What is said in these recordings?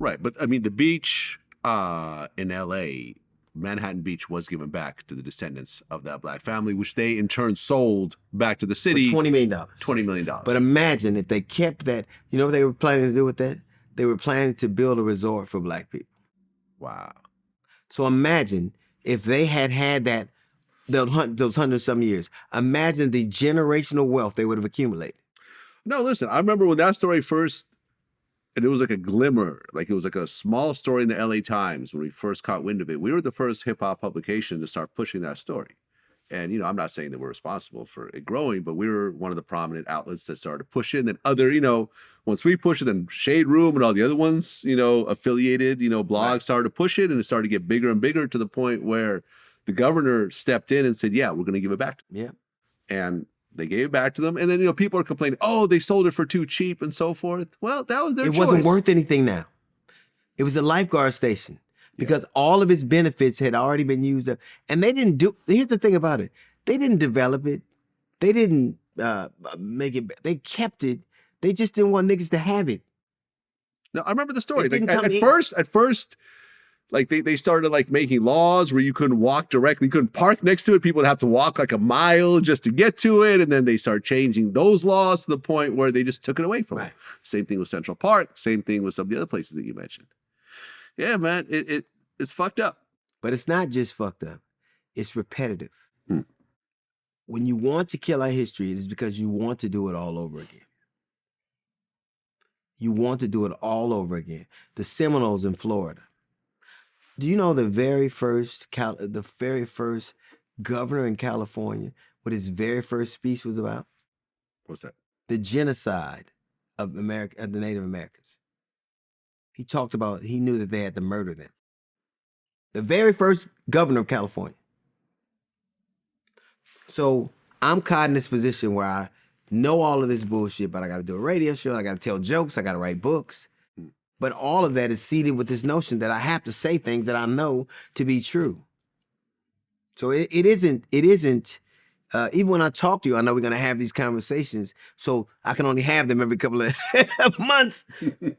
Right. But I mean, the beach in LA, Manhattan Beach, was given back to the descendants of that black family, which they in turn sold back to the city. For $20 million. $20 million. But imagine if they kept that. You know what they were planning to do with that? They were planning to build a resort for black people. Wow. So imagine if they had that, those 100-some years. Imagine the generational wealth they would have accumulated. No, listen, I remember when that story first, and it was like a glimmer, like it was like a small story in the LA Times when we first caught wind of it. We were the first hip hop publication to start pushing that story. And, you know, I'm not saying that we're responsible for it growing, but we were one of the prominent outlets that started to push it. And then other, you know, once we pushed it, then Shade Room and all the other ones, you know, affiliated, you know, blogs started to push it, and it started to get bigger and bigger to the point where the governor stepped in and said, yeah, we're going to give it back to them. Yeah. And they gave it back to them. And then, you know, people are complaining, oh, they sold it for too cheap and so forth. Well, that was their choice. It wasn't worth anything now. It was a lifeguard station because all of its benefits had already been used up. And they didn't do, here's the thing about it. They didn't develop it. They didn't make it, they kept it. They just didn't want niggas to have it. No, I remember the story. Like, at first, like they started like making laws where you couldn't walk directly, you couldn't park next to it. People would have to walk like a mile just to get to it. And then they started changing those laws to the point where they just took it away from them. Same thing with Central Park. Same thing with some of the other places that you mentioned. Yeah, man, it's fucked up. But it's not just fucked up. It's repetitive. When you want to kill our history, it is because you want to do it all over again. You want to do it all over again. The Seminoles in Florida. Do you know the very first governor in California, what his very first speech was about? What's that? The genocide of the Native Americans. He talked about, he knew that they had to murder them. The very first governor of California. So I'm caught in this position where I know all of this bullshit, but I got to do a radio show, I got to tell jokes, I got to write books. But all of that is seeded with this notion that I have to say things that I know to be true. So it isn't, even when I talk to you, I know we're going to have these conversations. So I can only have them every couple of months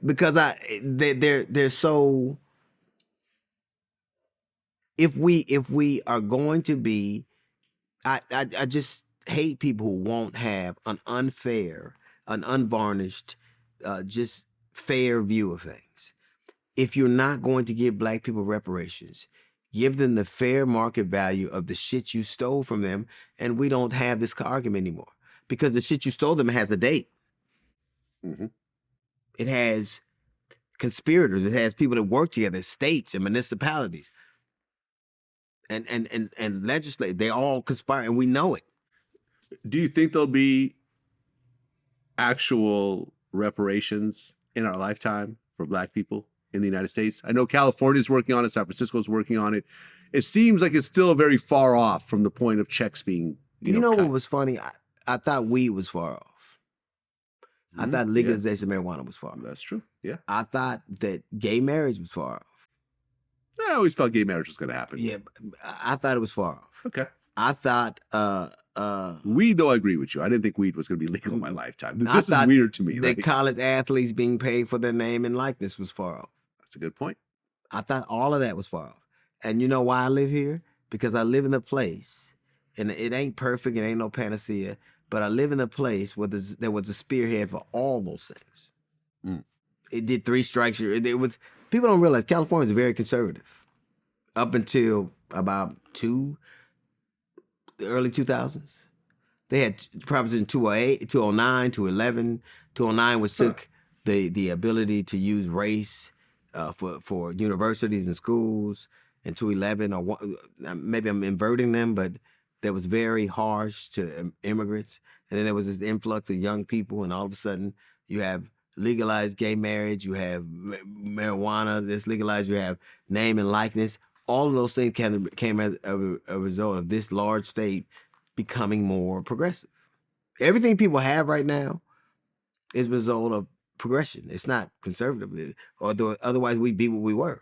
because they're so, if we are going to be, I just hate people who won't have an unfair, an unvarnished, just fair view of things. If you're not going to give black people reparations, give them the fair market value of the shit you stole from them, and we don't have this argument anymore. Because the shit you stole them has a date. It has conspirators. It has people that work together, states and municipalities. And legislate, they all conspire, and we know it. Do you think there'll be actual reparations in our lifetime for black people in the United States? I know California's working on it, San Francisco's working on it. It seems like it's still very far off from the point of checks being, you know what was funny? I thought weed was far off. I thought legalization of marijuana was far off. That's true, yeah. I thought that gay marriage was far off. I always thought gay marriage was going to happen. Yeah, I thought it was far off. Okay. I thought... weed, though, I agree with you. I didn't think weed was going to be legal in my lifetime. This is weird to me. That college athletes being paid for their name and likeness was far off. That's a good point. I thought all of that was far off. And you know why I live here? Because I live in a place, and it ain't perfect, it ain't no panacea, but I live in a place where there was a spearhead for all those things. It did 3 strikes. It was, people don't realize California is very conservative up until about the early 2000s. They had Proposition 208, 209, 211, 209, which took the ability to use race for universities and schools, and 211, or maybe I'm inverting them, but that was very harsh to immigrants. And then there was this influx of young people, and all of a sudden you have legalized gay marriage, you have marijuana that's legalized, you have name and likeness. All of those things came as a result of this large state becoming more progressive. Everything people have right now is a result of progression. It's not conservative, or otherwise we'd be what we were.